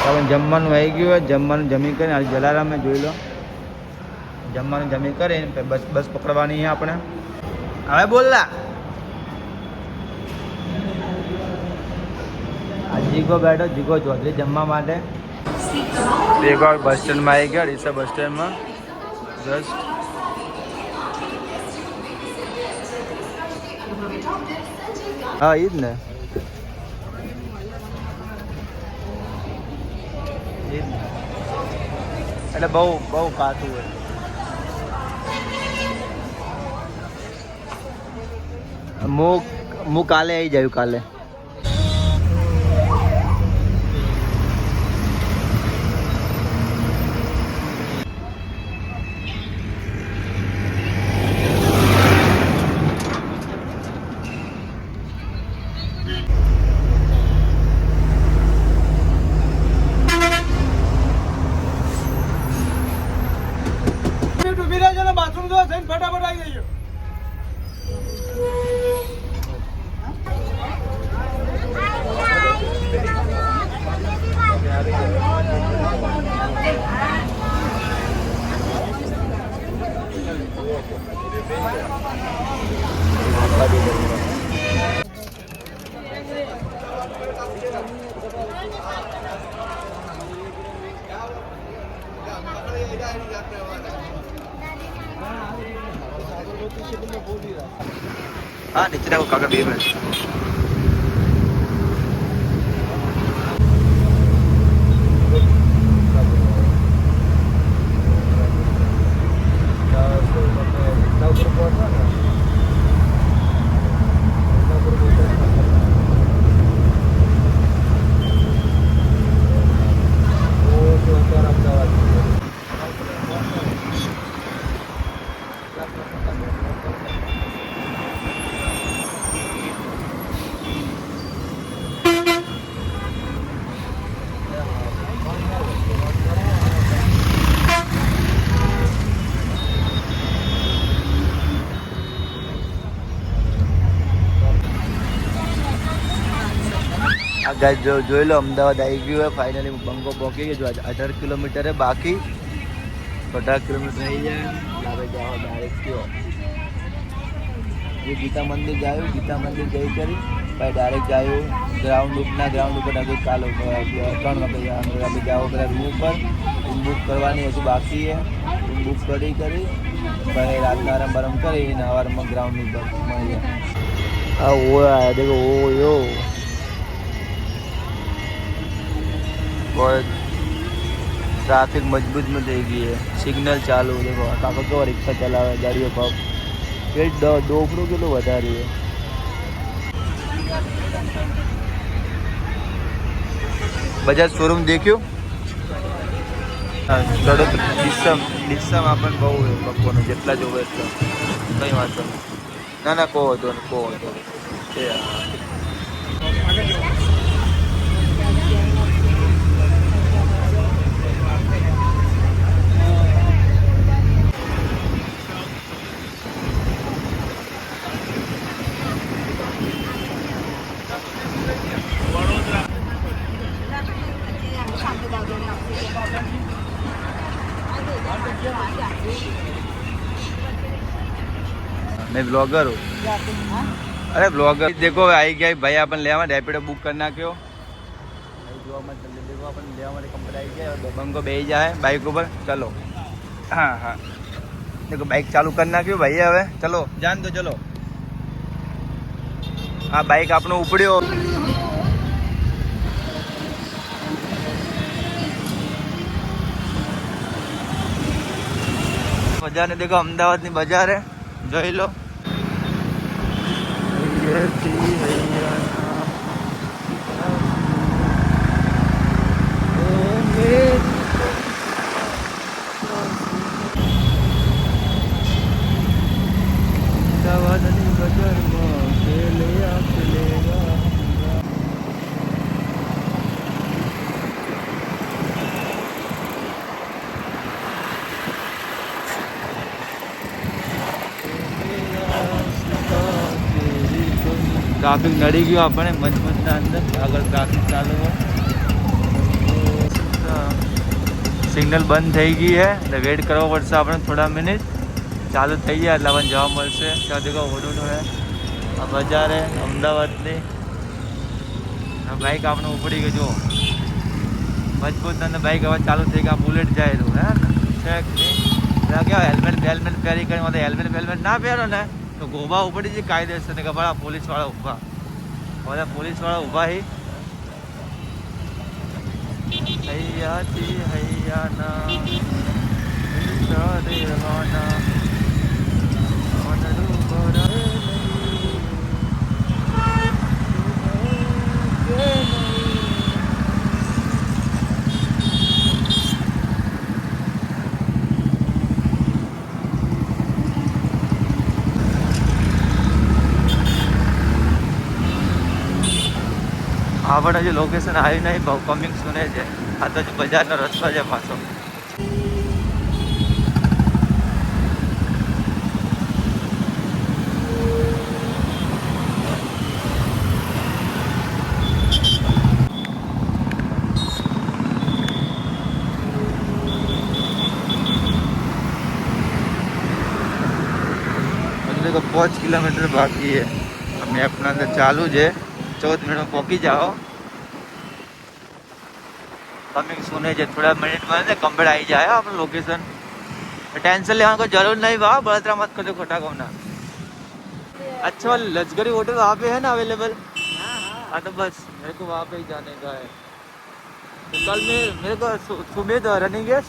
હવે જમવાનું આવી ગયું હોય, જમવાનું જમી કરીને આજે જલારામે જોઈ લો, જમવાનું જમી કરીને બસ પકડવાની છે આપણે. હવે બોલલા આ જીગો બેઠો, જીગો ચૌધરી જમવા માટે. દેખો બસ સ્ટેન્ડમાં આવી ગયા, ડીસા બસ સ્ટેન્ડમાં જસ્ટ. હા એ જ ને, એટલે બહુ કાચું હોય. હું કાલે આવી જાયું, કાલે. ફટાફટ આવી જઈએ. हाँ नीचे देखो काका बेब है. ગાઈસ જોઈ લો, અમદાવાદ આવી ગયું है फाइनली. બંગો પહોંચી ગયો. 18 કિલોમીટર है बाकी. 18 કિલોમીટર થઈ જાય. લાવે જાઓ ડાયરેક્ટ કયો ये गीता मंदिर जायो, गीता मंदिर जई करी भाई डायरेक्ट जायो ग्राउंड ઉપર अभी काल 3 वागे जવાનું. अभी जाओ બધા રૂમ પર, રૂમ બુક કરવાની હજુ બાકી है. રૂમ બુક કરી ભાई રાતના આરામ કરીને સવારમાં ગ્રાઉન્ડ ઉપર મળીએ. આ ઓ આયા देखो ओ यो बहुत ट्रैफिक मजबूत में થઈ ગઈ है. सिग्नल चालू. देखो काका केવો रिक्शा चलावे, गाड़ियों पर पेट डोबरू કેટલું વધારે है. बजाज शोरूम देख्यो ડીસામાં પણ બહુ લોકોનું જેટલા જોવે એટલા કંઈ વાંધો નહીં. ના કહો હતો मैं ब्लॉगर हूँ. अरे ब्लॉगर देखो आई गया भाई अपन ले रेपिडो बुक करना क्यों देखो अपन ले कंपनी आई गया. बंगो बे जाए बाइक ऊपर. चलो हाँ हाँ देखो बाइक चालू करना क्यों भाई हवे. चलो जान दो चलो. हाँ बाइक आपने उपड़्यो. बजार ने देखो अमदावाद ની બજાર है જોઈ લો. અમદાવાદની બજારમાં ખેલ્યા ખેલેવા. ટ્રાફિક નડી ગયો આપણે મજબૂતના અંદર. આગળ ટ્રાફિક ચાલુ હોય. સિગ્નલ બંધ થઈ ગઈ છે એટલે વેઇટ કરવો પડશે આપણે થોડા મિનિટ. ચાલુ થઈ જાય એટલે આપણને જવા મળશે. ત્યાં દેખો વડુનું હે આ બજાર હે અમદાવાદની. બાઇક આપણે ઉપડી ગઈ જુઓ મજબૂત અને બાઇક હવે ચાલુ થઈ ગયા. બુલેટ જાય તો હે છે કે નહીં કેવા હેલ્મેટ પહેરી કરી માટે હેલ્મેટ ના પહેરો ને તો ગોબા ઉપડી જાય કાયદેસર ને ખબર પોલીસવાળા ઊભા બધા પોલીસવાળા ઊભા હી હૈયાથી હૈયાના દેવાના આપણે જે લોકેશન આવી નહીં બહુ કમિંગ સુને છે. આ તો બજારનો રસ્તો છે પાછો. देखो 5 किलोमीटर बाकी है. मैप ना अंदर चालू है 14 मिनट में पहुंची जाओ. कमिंग सुने जे थोड़ा मिनट में ने कंप्लीट आई जाए अपना लोकेशन. टेंशन लेने को जरूर नहीं बा. बड़तरा मत करो खोटा कोना. अच्छा लश्करी होटल वहाँ पे है ना अवेलेबल? हाँ तो बस मेरे को वहाँ पे ही जाने का है. तो कल में मेरे को सुबह तो रनिंग है.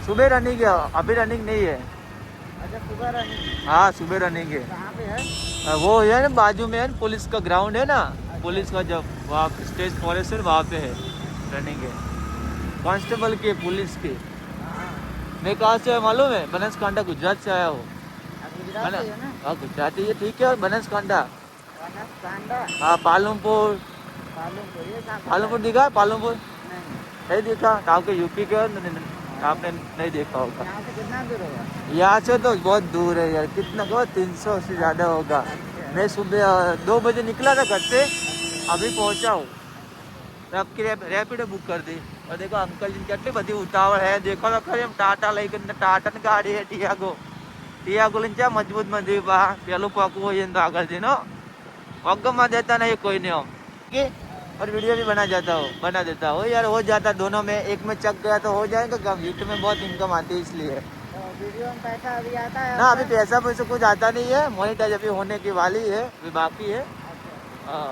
सुबह रनिंग है. अभी रनिंग नहीं है. अच्छा सुबह रनिंग? हाँ सुबह रनिंग है. कहाँ पे है? वो है ना बाजू में है पुलिस का ग्राउंड है ना. पुलिस का जब वहाँ स्टेट फॉरेस्ट है वहाँ पे है रनिंग है. कांस्टेबल के पुलिस के. मैं कहाँ से मालूम है? बनासकांठा गुजरात से आया हूँ. गुजरात से है ना? हाँ गुजराती है ठीक है. बनासकांठा बनासकांठा हाँ पालमपुर. ये कहाँ पे पालमपुर दिखा है? पालमपुर नहीं नहीं देखा. आपके यूपी के आपने नहीं देखा होगा. यहाँ से कितना दूर होगा? यहाँ से तो बहुत दूर है यार. कितना कहो 300 से ज़्यादा होगा. मैं सुबह 2 बजे निकला था घर से. अभी पहुँचा हूँ. आपकी रैपिडो बुक कर दी. और देखो अंकल जी કેટલી બધી ઉતાવળ है. देखो तो खरी टाटा લઈ કરીને ટાટા ની ગાડી है ટિયાગો લઈને ક્યાં મજબૂત મંદી બા પેલું પકવું હોય તો આગળ જઈને પગમાં દેતા નહીં કોઈ ને કે और वीडियो भी बना देता हो यार. हो जाता दोनों में. एक में चक गया तो हो जाएगा काम. यूट्यूब में बहुत इनकम आती है इसलिए. तो वीडियो में पैसा अभी आता है? ना अभी पैसा कुछ आता नहीं है. मोनेटाइज अभी होने की वाली है. अभी बाकी है. हाँ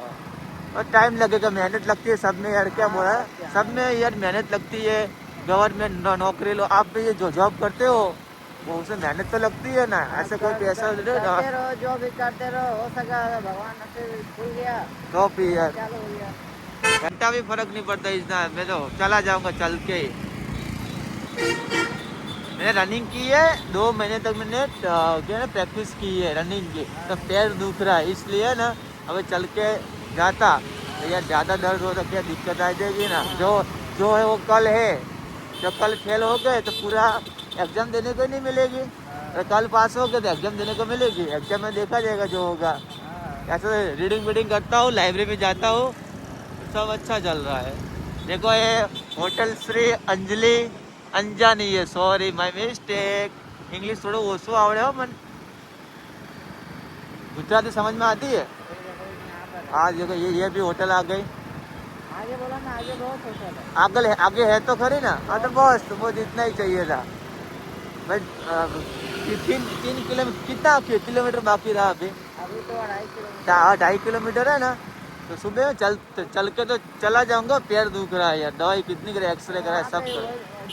और टाइम लगेगा. मेहनत लगती है सब में यार. क्या बोला है सब में यार मेहनत लगती है. गवर्नमेंट नौकरी लो. आप भी ये जो जॉब करते हो वो उसमें मेहनत तो लगती है ना. ऐसे कोई पैसा करते रहो जो भी करते रहो. हो सका भगवान से खुल गया तो भी यार चालू हो गया. घंटा भी फर्क नहीं पड़ता इतना. मैं तो चला जाऊंगा चल के. मैंने रनिंग की है 2 महीने तक. मैंने क्या ना प्रैक्टिस की है रनिंग की. तो पैर दुख रहा है इसलिए ना अब चल के जाता तो यार ज़्यादा दर्द हो तो क्या दिक्कत आ जाएगी ना. जो है वो कल है. जब कल फेल हो गए तो पूरा एग्जाम देने को नहीं मिलेगी. और कल पास हो गए तो एग्जाम देने को मिलेगी. एग्जाम में देखा जाएगा जो होगा. ऐसे रीडिंग वीडिंग करता हूँ. लाइब्रेरी में जाता हूँ. सब अच्छा चल रहा है. देखो ये होटल श्री अंजलि अंजानी है. Sorry my mistake. इंग्लिश थोड़ा ओछो आवड़े हो मन. गुजराती समझ में आती है. हाँ देखो ये भी होटल आ गई. आगे बोला ना आगे बहुत होटल है. आगे है तो खरी ना. हाँ तो बस तो वो इतना ही चाहिए था भाई. 3 किलोमीटर कितना किलोमीटर बाकी रहा अभी? अभी तो 2.5 किलोमीटर. 2.5 किलोमीटर है ना. तो सुबह में चल के तो चला जाऊंगा. पैर दुख रहा है यार. दवाई कितनी करे एक्सरे करा सब कर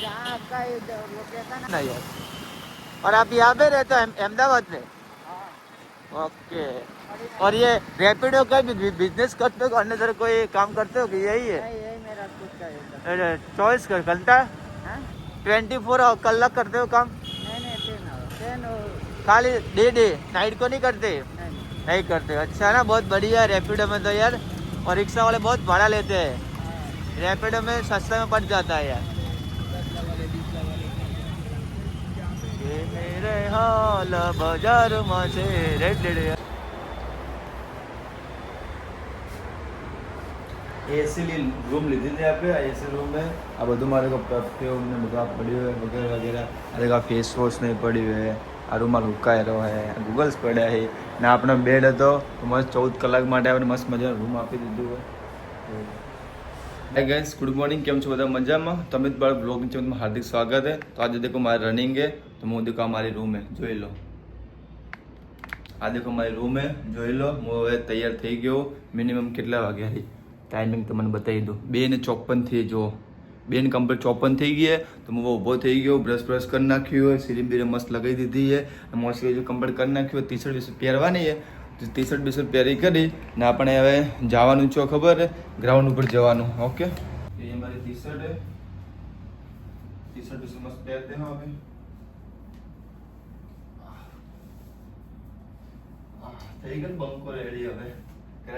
जहाँ आपका लोकेशन है ना यार. और आप यहाँ पे रहते हो अहमदाबाद में? ओके. और ये रैपिडो का बिजनेस करते हो अन्य तरह कोई काम करते हो कि यही है? यही मेरा खुद का है. चॉइस कर घंटा हाँ? 24 कलाक करते हो काम? नहीं 10 खाली डे नाइट को नहीं करते? नहीं. नहीं करते. अच्छा ना बहुत बढ़िया है रैपिडो में तो यार. और रिक्शा वाले बहुत भाड़ा लेते हैं. रैपिडो में सस्ता में पड़ जाता है यार. ये मेरे हाल बाजार में से रेड એસી રૂમ લીધી હતી આપણે. આ એસી રૂમ में આ બધું મારે પરફ્યુમ ને બધું આ પડ્યું હોય વગેરે વગેરે. આ देखो फेस वॉश नहीं पड़ी है. આ રૂમાલ હુકાયેલો है. ગૂગલ્સ પડ્યા છે ને આપણો બેડ હતો તો મસ્ત 14 કલાક માટે આપણે મસ્ત મજાનો રૂમ આપી દીધું હોય. Hi guys, good morning. કેમ છો બધા? મજામાં? તમિત બાળ બ્લોગ નીચે તમારું હાર્દિક સ્વાગત है. તો આજે देखो મારી રનિંગ है તો હું देखो મારી રૂમ है જોઈ લો. આ देखो મારી રૂમ है જોઈ લો. હું હવે તૈયાર થઈ ગયો. મિનિમમ કેટલા વાગ્યા ટાઈમિંગ તમને બતાવી દઉં. 2:54 થી જો 2:54 થઈ ગઈ તો હું ઊભો થઈ ગયો. બ્રશ કરી નાખ્યું હોય. સીરી બીરે મસ્ત લગાવી દીધી છે. મોસ્ટલી કમ્પ્લીટ કરી નાખ્યું. ટી શર્ટ પહેરવાની છે. ટી શર્ટ પહેરી કરી ને આપણે હવે જવાનું છો ખબર है ગ્રાઉન્ડ ઉપર જવાનું. ઓકે, ये हमारी टी शर्ट है. टी शर्ट मस्त पहनते हैं अभी. થઈ ગયું બંકો રેડી. હવે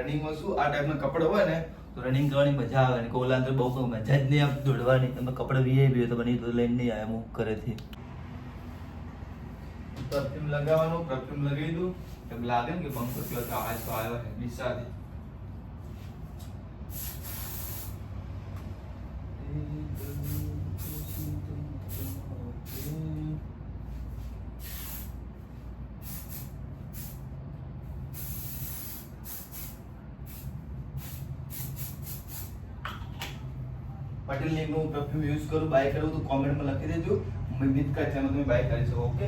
રનિંગમાં શું આ ટાઈપના કપડા હોય ને તો રનિંગ કરવાની મજા આવે ને કોલા અંદર બહુ મજા જ નહીં આવે દોડવાની. તમે કપડા વીઆઈપી તો બની તો લઈને નહીં આવ્યા હું ઘરેથી. પરફ્યુમ લગાવવાનું. પરફ્યુમ લગાવી દઉં એમ લાગે ને કે બંકો થયો તો આજ તો આવ્યો છે નિશાથી. પટેલ નું પરફ્યુમ યુઝ કરું બાય કરું તો કોમેન્ટમાં લખી દેજો. मैं मित का चैनल में बाय કરી શકો. ઓકે,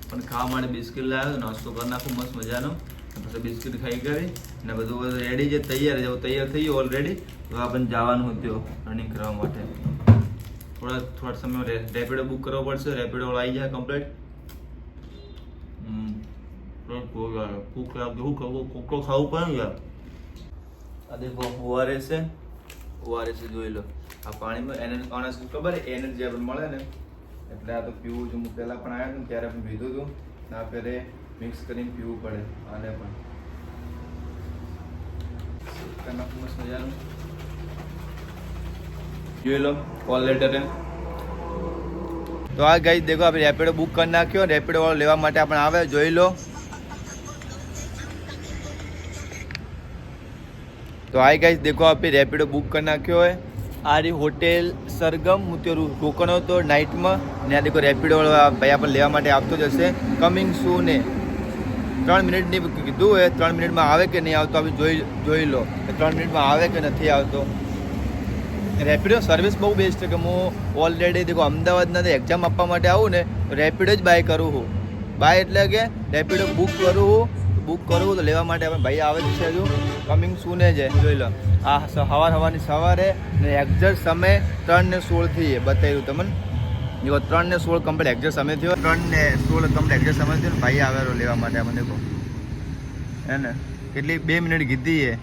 પણ ખાવા માટે બિસ્કિટ લાવ્યો. નાસ્તો કરી નાખું મસ્ત મજાનો. પછી બિસ્કિટ ખાઈ કરી ને બધું રેડી છે. તૈયાર થઈ ગયો ઓલરેડી. તો આપણને જવાનું હતું રનિંગ કરવા માટે. થોડા સમય રેપિડો બુક કરવો પડશે. રેપિડો આવી જાય કમ્પ્લીટ. ભૂખ લાગે શું ખાવું પડે યાર. આ દેખો ઓઆરએસ છે. ઓઆરએસ જોઈ લો. આ પાણીમાં એનર્જી ઓનસ ખબર એનર્જી આપણે મળે ને એટલે આ તો પીવું છું. હું પહેલાં પણ આવ્યા ને ત્યારે પણ પીધું હતું. ના પહેલે મિક્સ કરીને પીવું પડે. આને પણ મસ્ત મજાનું જોઈ લો. કોલ લેટર હે. તો આ ગાઈસ દેખો આપણે રેપિડો બુક કરી નાખ્યો. રેપિડો વાળો લેવા માટે આપણે આવે જોઈ લો. तो आई गाइस देखो आप रेपिडो बुक कर नाख्यो है. आ रही होटेल सरगम. હું ત્યાં રોકાણો હતો નાઇટમાં ને આ દેખો રેપિડો ભાઈ આપણને લેવા માટે આપતો જશે. કમિંગ સૂન ને 3 મિનિટની કીધું હોય. 3 મિનિટમાં આવે કે નહીં આવતો આપણે જોઈ લો. 3 મિનિટમાં આવે કે નથી આવતો. રેપિડો સર્વિસ બહુ બેસ્ટ છે કે હું ઓલરેડી દેખો અમદાવાદના એક્ઝામ આપવા માટે આવું ને તો રેપિડો જ બાય કરું હું. બાય એટલે કે રેપિડો બુક કરું તો લેવા માટે આપણે ભાઈ આવે જ છે. હજુ કમિંગ સૂન જ છે જોઈ લો. આ સવારની સવારે ને એક્ઝેક્ટ સમય 3:16 થી બતાવ્યું તમને. જો 3:16 કમ્પ્લીટ એક્ઝેક્ટ સમય થયો. 3:16 કમ્પ્લીટ એક્ઝેક્ટ સમય થયો ને ભાઈ આવેલો લેવા માટે અમને દેખો હે ને. કેટલી 2 મિનિટ કીધી છે.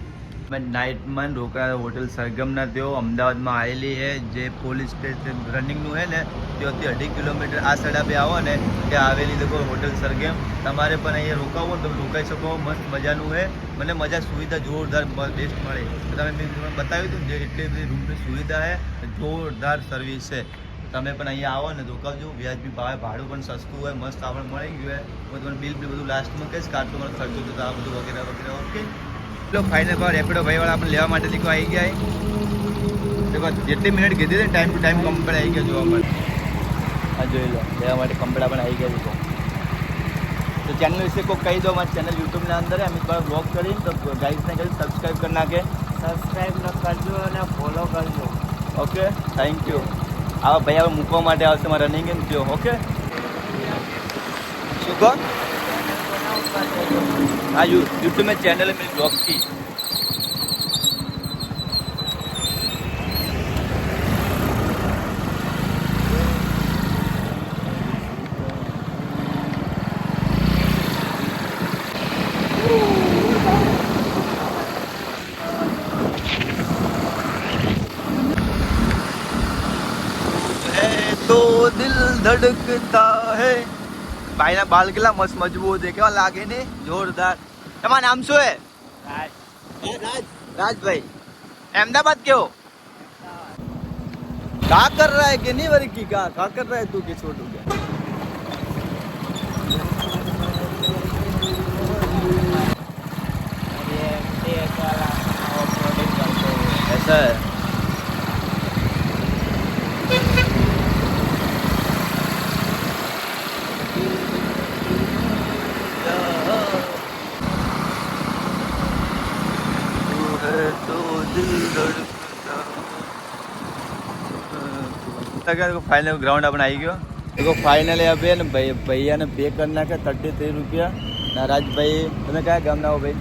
મેં નાઇટમાં રોકાયા હોટેલ સરગમના. તેઓ અમદાવાદમાં આવેલી છે. જે પોલીસ સ્ટેશન રનિંગનું છે ને ત્યાંથી 2.5 કિલોમીટર આ સાઈડ આપે આવો ને ત્યાં આવેલી દેખો હોટેલ સરગમ. તમારે પણ અહીંયા રોકાવો તો રોકાઈ શકો. મસ્ત મજાનું છે. મને મજા સુવિધા જોરદાર બેસ્ટ મળે. તો તમે મેં તમને બતાવ્યું હતું જે એટલી બધી રૂમની સુવિધા છે જોરદાર સર્વિસ છે. તમે પણ અહીંયા આવો ને રોકાવજો. વ્યાજબી ભાવે ભાડું પણ સસ્તું હોય. મસ્ત આપણે મળી ગયું હોય. હું તમને બિલ બધું લાસ્ટમાં કહીશ કાઢતો મને ખર્ચો તો આ બધું વગેરે વગેરે. ઓકે, ફાઇનલ પર રેપિડો ભાઈવાળા આપણે લેવા માટે દીકો આવી ગયા. દેખો જેટલી મિનિટ કીધી હતી ટાઈમ ટુ ટાઈમ કમ્પ્લીટ આવી ગયા જોવા મળે. આ જોઈ લો લેવા માટે કમ્પ્લીટ આપણે આવી ગયા દીકો. તો ચેનલ વિશે કોઈ કહી દો. મારી ચેનલ યુટ્યુબના અંદર અમિત બાળ બ્લોગ કરી તો ગાઈડને કરી સબસ્ક્રાઈબ કરી નાખે. સબસ્ક્રાઈબ ન કરજો અને ફોલો કરજો. Okay, thank you. આવા ભાઈ હવે મૂકવા માટે આવશે મારા રનિંગ એમ થયો. ઓકે, શું કહો? हाँ यूट्यूब में चैनल है मेरी ब्लॉग की. तो दिल धड़कता है. ભાઈના બાલ કેટલા મસ્ત મજબૂત છે. કેવા લાગે ને જોરદાર. તમારું નામ શું હે? राज भाई अहमदाबाद के हो? क्या कर रहा है कि नहीं वर्की क्या कर रहा है तू कि छोटू क्या? ऐसा है। फाइनल ग्राउंड अपन आई गयो देखो फाइनल अब है भैया ने पे करना के 33 रुपया नाराज भाई तुम्हें क्या गाम ना हो भाई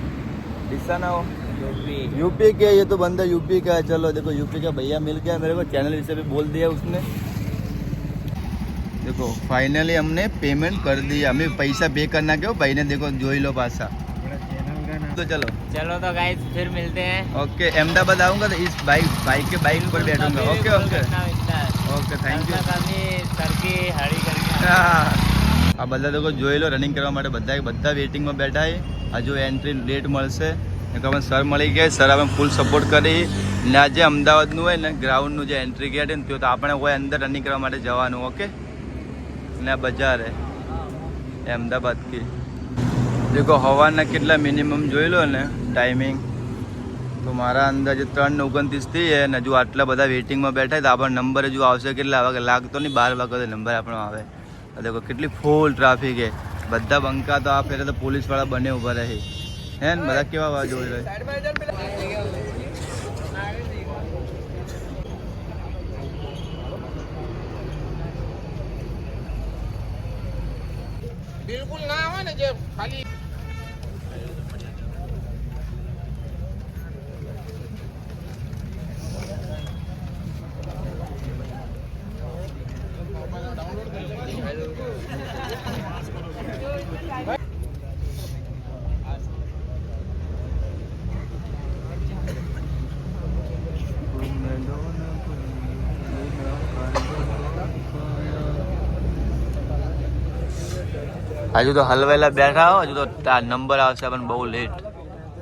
हिस्सा ना हो यूपी के ये तो बंदा यूपी का है चलो देखो यूपी का भैया मिल गया मेरे को चैनल विषय भी बोल दिया उसने देखो फाइनली हमने पेमेंट कर दिया हमें पैसा पे करना क्यों भाई ने देखो जो ही लो पासा तो चलो तो गाइस फिर मिलते हैं। ओके अहमदाबाद आऊँगा तो इस बाइक के बाइक पर बैठूंगा okay okay okay thank you આ બધા લોકો જોઈ લો રનિંગ કરવા માટે બધા વેઇટિંગમાં બેઠા છે હજુ એન્ટ્રી લેટ મળશે એટલે સર મળી ગયા સર આપણે ફૂલ સપોર્ટ કરી ને આજે અમદાવાદનું હોય ને ગ્રાઉન્ડનું જે એન્ટ્રી ગેટ છે ને તો આપણે હોય અંદર રનિંગ કરવા માટે જવાનું ઓકે ને આ બજાર હે અમદાવાદ કી દેખો હવાના કેટલા મિનિમમ જોઈ લો ને ટાઈમિંગ તો મારા અંદાજે 3:29 થી છે ને હજુ આટલા બધા વેઇટિંગમાં બેઠા તો આપણો નંબર હજુ આવશે કેટલા વાગે લાગતો નહીં 12 વાગે નંબર આપણો આવે देखो कितनी फूल ट्राफिक है बदा बंका तो आप फिर तो पुलिस वाला बने ऊपर है हैं बदा केवा आवाज हो रही बिल्कुल ना हो ने जे खाली हजू तो हलवेला बैठा हो हजू तो नंबर आवशे पण बहु लेट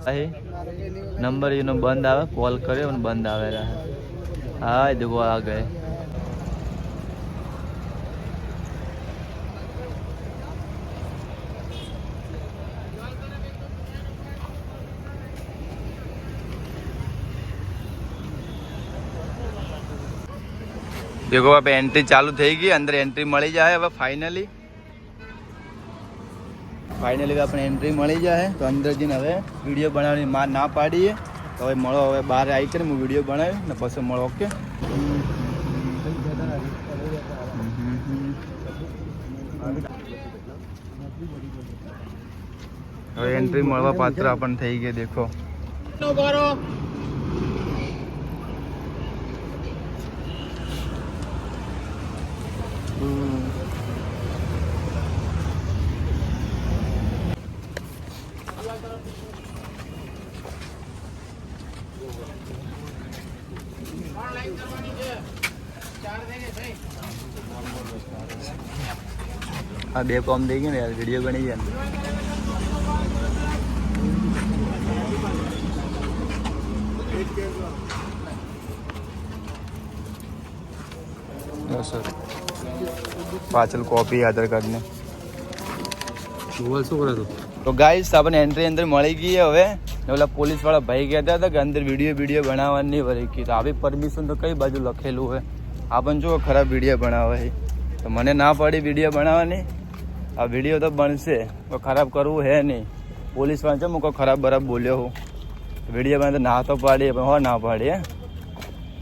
आहे नंबर एनो बंद आवे कॉल करे और बंद आवेला हाँ देखो आ गए देखो अब एंट्री चालू થઈ ગઈ અંદર एंट्री મળી જાય હવે ફાઇનલી આપણે એન્ટ્રી મળી જાય તો અંદર જઈને હવે વિડીયો બનાવવાની ના પાડીએ તો હવે મળો હવે બહાર આવી કરીને હું વિડીયો બનાવી ને પછી મળો ઓકે હવે એન્ટ્રી મળવા પાત્ર આપણને થઈ ગઈ દેખો આ બે કોમ થઈ ગઈ ને યાર વિડીયો બની જાય સર પાછળ કોપી આધાર કાર્ડને શું કરે તો ગાઈસ આપણને એન્ટ્રી અંદર મળી ગઈ હવે ઓલા પોલીસ વાળા ભાઈ કહેતા હતા કે અંદર વિડીયો બનાવવાની વળી તો આવી પરમિશન તો કઈ બાજુ લખેલું હોય આપણને જો ખરાબ વિડીયો બનાવે તો મને ના પડી વિડીયો બનાવવાની આ વિડીયો તો બનશે તો ખરાબ કરવું હે નહીં પોલીસ વાળા છે હું કોઈ ખરાબ બરાબર બોલ્યો હું વિડીયો બને તો ના તો પાડીએ પણ હો ના પાડીએ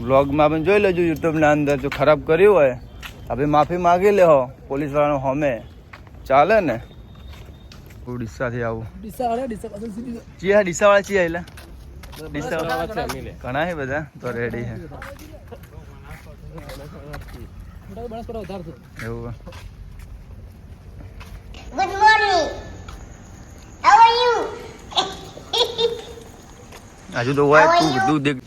બ્લોગમાં આપણે જોઈ લેજો યુટ્યુબના અંદર જો ખરાબ કર્યું હોય આપણે માફી માગી લે હો પોલીસ વાળાનો હમે ચાલે ને ડીસાથી આવું ડીસા વાળા ચી આવેલા ડીસા ઘણા છે બધા તો રેડી છે એવું Good morning. How are you? હજુ તો હોય તું દેખ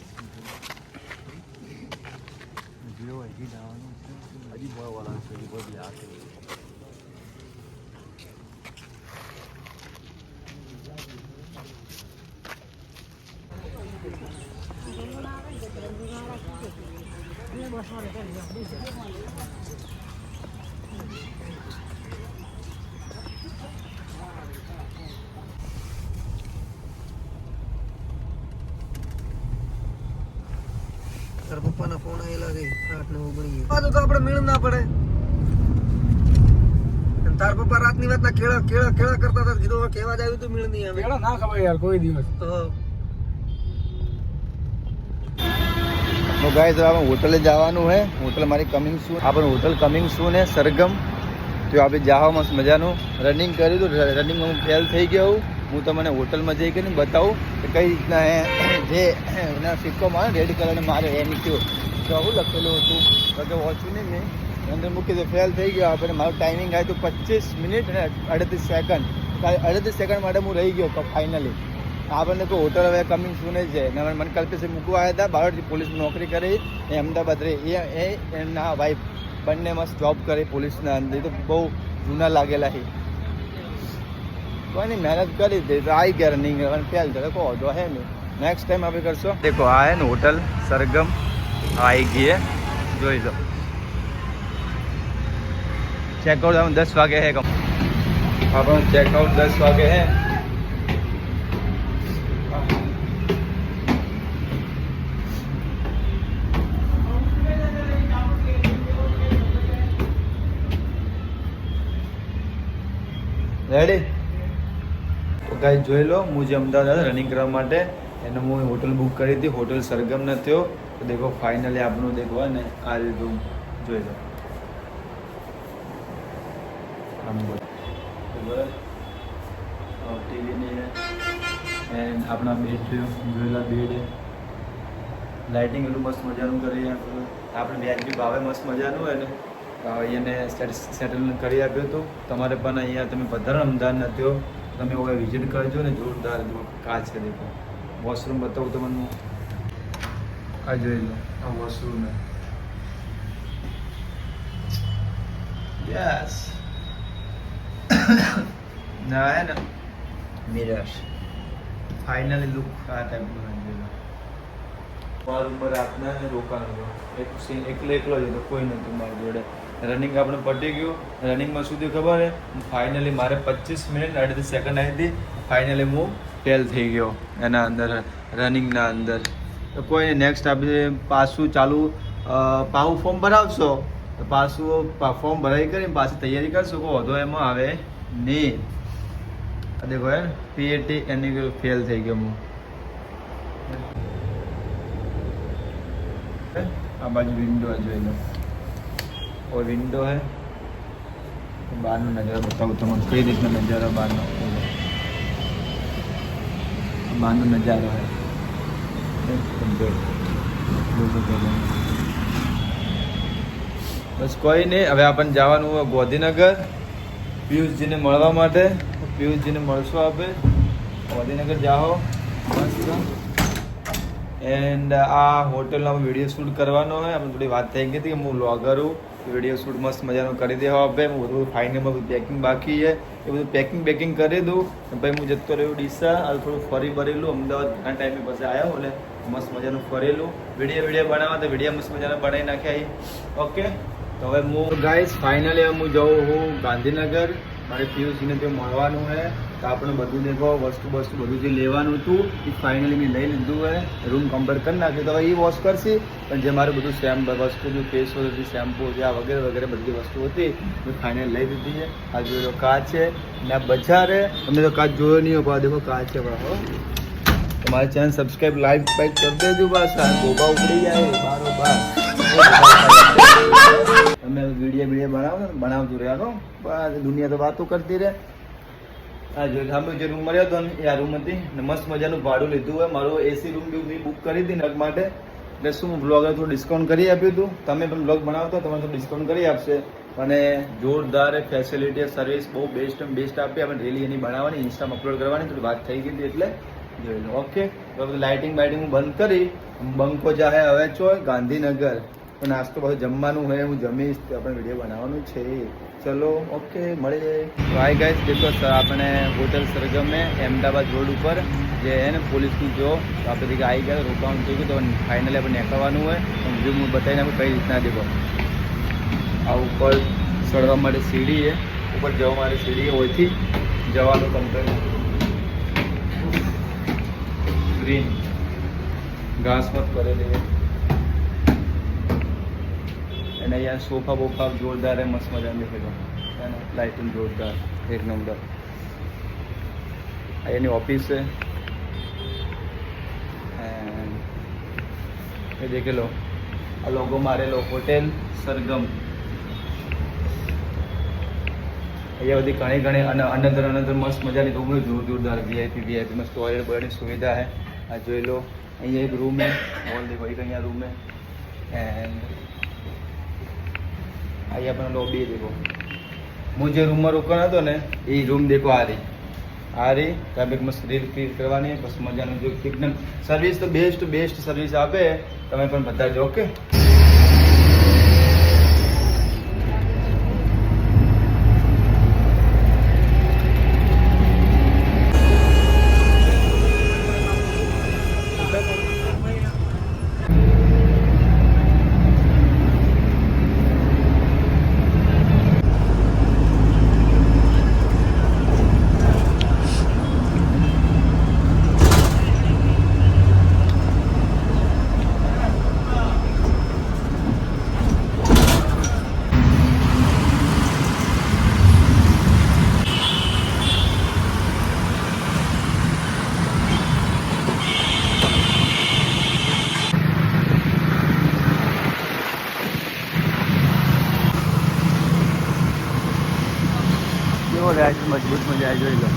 તારા પપ્પાના ફોન આવેલા છે 8:19 પાછું તો આપણે મેળ ના પડે. અને તાર પપ્પા રાતની વાતના કેળા કરતા હતા. કીધું કેવા જ આવ્યું તું મેળ નહીં આવે. કેળો ના ખબર યાર કોઈ દિવસ. તો गाइस अब हम होटल જવાનું है. होटल हमारी कमिंग सून. अपन होटल कमिंग सून है सरगम. तो आप જાઓ મસ્ત મજાનું. રનિંગ કર્યું તો રનિંગમાં હું ફેલ થઈ ગયો હું તમને હોટલમાં જઈ કરીને બતાવું કે કઈ રીતના જે એના સિક્કોમાં રેડ કલરને મારે એ નીકળ્યો તો આવું લખેલું હતું તો કે વાંચ્યું નહીં મેં અંદર મૂકી તો ફેલ થઈ ગયો. આપણે મારું ટાઈમિંગ આવ્યું તો 25 મિનિટ અને 38 સેકન્ડ. 38 સેકન્ડ માટે હું રહી ગયો ફાઇનલી. આપણને તો હોટલ હવે કમિંગ સૂન જ છે. મને કલ્પેશ મૂકવા આવ્યા હતા. બારોટથી પોલીસ નોકરી કરી એ અમદાવાદ રહી એ એમના વાઈફ બંને મસ્ત જોબ કરી પોલીસના અંદર. તો બહુ જૂના લાગેલા છે. કોઈ નહીં મહેનત કરી દે તો આવી ગયા રનિંગ ફેલ થયો કહો તો હે નહીં. નેક્સ્ટ ટાઈમ આપણે કરશો. દેખો આ હે ને હોટલ સરગમ આવી ગઈ હે જોઈ લો. ચેકઆઉટ 10 વાગે હે આપણો ચેકઆઉટ 10 વાગે હે. રેડી તો ગાઈસ જોઈ લો હું જે અમદાવાદ રનિંગ કરવા માટે એને હું હોટલ બુક કરી હતી. હોટલ સરગમ ન થયો તો દેખો ફાઇનલી આપણું દેખો ને આ રૂમ જોઈ લો. ટીવી નહીં એન્ડ આપણા બેડ જોયેલા બેડ લાઇટિંગ એટલું મસ્ત મજાનું કરીએ આપણે વ્યાજબી ભાવે મસ્ત મજાનું હોય ને એને સેટલ કરી આપ્યું હતું. તમારે પણ અહીંયા તમે પધારો અમદાવાદ નથી તમે હવે વિઝિટ કરજો ને જોરદાર કાચ છે દેખો. વોશરૂમ બતાવું તમને આ જોઈ લો આ વોશરૂમ યસ ના હે ને મિરર્સ ફાઇનલી લુક આ ટાઈપનું જોઈ લો. મારા ઉપર રાતના ને રોકાવાનું એકલો જ હતો કોઈ નહોતું મારી જોડે. રનિંગ આપણે પટી ગયું. રનિંગમાં સુધી ખબર હે ફાઇનલી મારે 25 મિનિટ 38 સેકન્ડ આવી હતી. ફાઇનલી હું ફેલ થઈ ગયો એના અંદર રનિંગના અંદર. તો કોઈ નહીં નેક્સ્ટ આપણે પાછું ચાલુ પાછું ફોર્મ ભરાવશો તો પાછું ફોર્મ ભરાઈ કરીને પાછી તૈયારી કરશો કોઈ વધો એમાં આવે નહીં. દેખો હે PAT એની ફેલ થઈ ગયો હું. આ બાજુ વિન્ડો જોઈ લો और विंडो है. બહારનો નજારો બતાવું તમને કઈ રીતનો નજારો બહારનો નજારો है. બસ કોઈ નહીં હવે આપણને જવાનું હોય ગોધીનગર પિયુષજીને મળવા માટે. પિયુષજીને મળશું આપણે ગોધીનગર જાઓ મસ્ત. એન્ડ આ હોટલનો વિડીયો શૂટ કરવાનો હોય. આપણે થોડી વાત થઈ ગઈ હતી કે હું વ્લોગર હું. વિડીયો શૂટ મસ્ત મજાનું કરી દેવા આપણે. હું બધું ફાઇનલમાં બધું પેકિંગ બાકી છે એ બધું પેકિંગ કરી દઉં. પછી હું જતો રહ્યો ડીસા. આ થોડું ફરી ભરેલું અમદાવાદ ઘણા ટાઈમે પછી આવ્યો એટલે મસ્ત મજાનું ફરેલું. વિડીયો બનાવવા તો વિડીયો મસ્ત મજાના બનાવી નાખ્યા. ઓકે તો હવે હું ગાઈસ ફાઇનલી હું જાઉં હું ગાંધીનગર. મારે પિયુષજીને ત્યાં મળવાનું છે તો આપણે બધું દેખો વસ્તુ બધું જે લેવાનું હતું એ ફાઇનલી મેં લઈ લીધું હોય. રૂમ કમ્પ્લીટ કરી નાખ્યું તો હવે એ વોશ કરશે. પણ જે મારે બધું વસ્તુ જે ફેસ વોશ હતી શેમ્પુ જે આ વગેરે બધી વસ્તુ હતી મેં ફાઇનલ લઈ દીધી છે. આ જોઈ લો કાચ છે ને આ બજાર છે. તમને તો કાચ જોયો નહીં હોય દેખો કાચ છે હો. તમારી ચેનલ સબસ્ક્રાઈબ લાઈક પાઈક કરી દેજો. બસ આ ગોબા ઉપડી જાય બારોબાર. તમે વિડીયો બનાવતું રહ્યા બસ દુનિયા તો વાતો કરતી રહે. આ જો સામે જે રૂમ મળ્યો હતો ને એ આ રૂમ હતી ને મસ્ત મજાનું ભાડું લીધું હોય. મારું AC રૂમ બી મેં બુક કરી હતી નગ માટે એટલે શું બ્લોગર થોડું ડિસ્કાઉન્ટ કરી આપ્યું હતું. તમે પણ બ્લોગ બનાવતો તમને થોડું ડિસ્કાઉન્ટ કરી આપશે. અને જોરદાર ફેસિલિટી સર્વિસ બહુ બેસ્ટ આપી. આપણે ડેલી એની બનાવવાની ઇન્સ્ટામાં અપલોડ કરવાની થોડી વાત થઈ ગઈ હતી એટલે જોઈ લો. ઓકે તો બધું લાઇટિંગ હું બંધ કરી બંકો જાહે હવે ચોય ગાંધીનગર. તો નાસ્તો બધું જમવાનું હોય હું જમીશ તો આપણે વિડીયો બનાવવાનું છે. ચલો ઓકે મળીએ. તો હાય ગાઈસ દેખો આપણે હોટલ સરગમે અમદાવાદ રોડ ઉપર જે હે ને પોલીસની જો તો આપણે જગ્યાએ આવી ગયા રોકાવાનું થઈ ગયું. તો ફાઇનલી આપણે નીકળવાનું હોય વ્યૂ હું બતાવીને આપણે કઈ રીતના દેખો. આ ઉપર ચડવા માટે સીડી છે. ઉપર જવા માટે સીડી ઓછી જવાનું કમ્પ્લેટ ગ્રીન ઘાસ મત કરેલી છે. અને અહીંયા સોફા બોફા જોરદાર है, मस्त मजा देखे तो है ना, लाइटिंग जोरदार एक नंबर। અહીંયાની ઓફિસ છે ये देखे लो, આ લોગો મારેલો હોટેલ સરગમ। અહીંયા બધી ઘણી અને અંદર મસ્ત મજાની રૂમ જોરદાર વીઆઈપી મસ્ત ટોયલેટ બોયલેટની સુવિધા है। આ જોઈ લો, અહીંયા એક રૂમ है, हॉल देखो, एक અહીંયા रूम है एंड અહીંયા પણ લોબી देखो। હું જે રૂમમાં રોકાણ હતો ને એ રૂમ देखो आ रही તમે મસ્ત રીલ ફીલ કરવાની, બસ મજાનું જો એકદમ સર્વિસ તો બેસ્ટ સર્વિસ આપે, તમે પણ બતાવજો ઓકે। મજબૂત મજા જોઈ લો।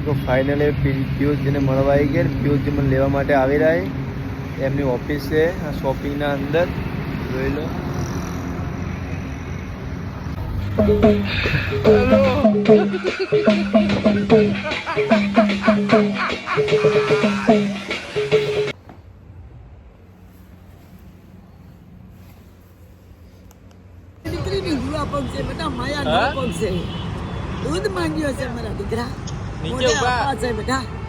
તો ફાઇનલી પિયુષજીને મળવા આવી ગયા। પિયુષજી મને લેવા માટે આવી રહ્યા છે, એમની ઓફિસ છે આ શોપિંગના અંદર જોઈ લો। દીકરીની ગુવા પગ છે બેટા, માયા પગ છે, દૂધ માંગ્યો છે મારા દીકરા, નીચે મોઢે ઉભા. આપા છે બેટા।